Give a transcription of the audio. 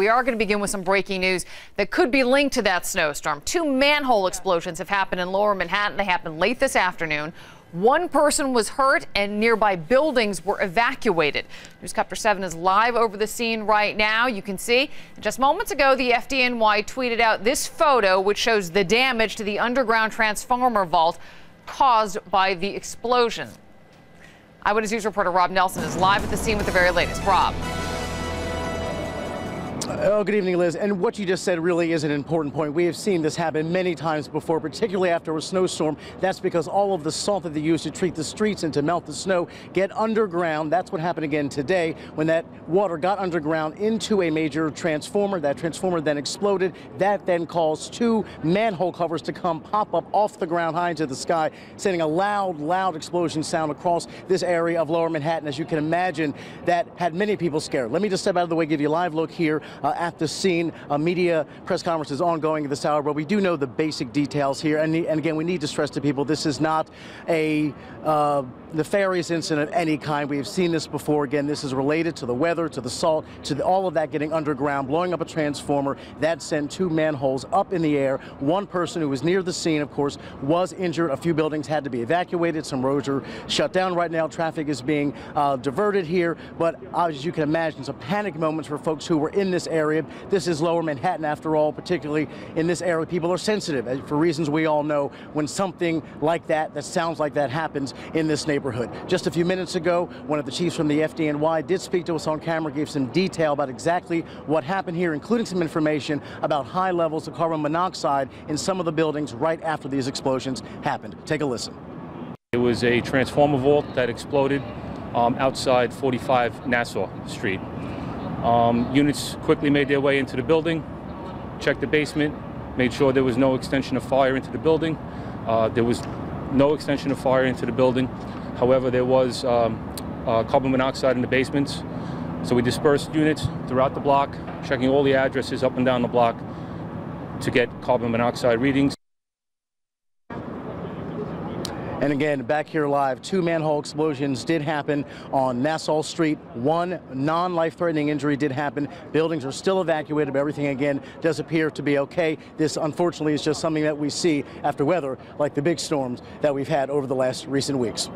we are going to begin with some breaking news that could be linked to that snowstorm. 2 manhole explosions have happened in Lower Manhattan. They happened late this afternoon. 1 person was hurt and nearby buildings were evacuated. Newscopter 7 is live over the scene right now. You can see just moments ago, the FDNY tweeted out this photo, which shows the damage to the underground transformer vault caused by the explosion. Eyewitness News reporter Rob Nelson is live at the scene with the very latest. Rob. Oh, good evening, Liz. And what you just said really is an important point. We have seen this happen many times before, particularly after a snowstorm. That's because all of the salt that they use to treat the streets and to melt the snow get underground. That's what happened again today when that water got underground into a major transformer. That transformer then exploded. That then caused 2 manhole covers to come pop up off the ground high into the sky, sending a loud explosion sound across this area of Lower Manhattan. As you can imagine, that had many people scared. Let me just step out of the way, give you a live look here at the scene. A media press conference is ongoing at this hour, but we do know the basic details here. And again, we need to stress to people, this is not a nefarious incident of any kind. We have seen this before. Again, this is related to the weather, to the salt, to all of that getting underground, blowing up a transformer. That sent 2 manholes up in the air. 1 person who was near the scene, of course, was injured. A few buildings had to be evacuated. Some roads are shut down right now. Traffic is being diverted here. But as you can imagine, some panic moments for folks who were in this area. This is Lower Manhattan, after all, particularly in this area. People are sensitive, for reasons we all know, when something like that sounds like that happens in this neighborhood. Just a few minutes ago, one of the chiefs from the FDNY did speak to us on camera, gave some detail about exactly what happened here, including some information about high levels of carbon monoxide in some of the buildings right after these explosions happened. Take a listen. It was a transformer vault that exploded outside 45 Nassau Street. Units quickly made their way into the building, checked the basement, made sure there was no extension of fire into the building. There was no extension of fire into the building. However, there was carbon monoxide in the basements. So we dispersed units throughout the block, checking all the addresses up and down the block to get carbon monoxide readings. And again, back here live, 2 manhole explosions did happen on Nassau Street. 1 non-life-threatening injury did happen. Buildings are still evacuated, but everything, again, does appear to be okay. This, unfortunately, is just something that we see after weather like the big storms that we've had over the last recent weeks.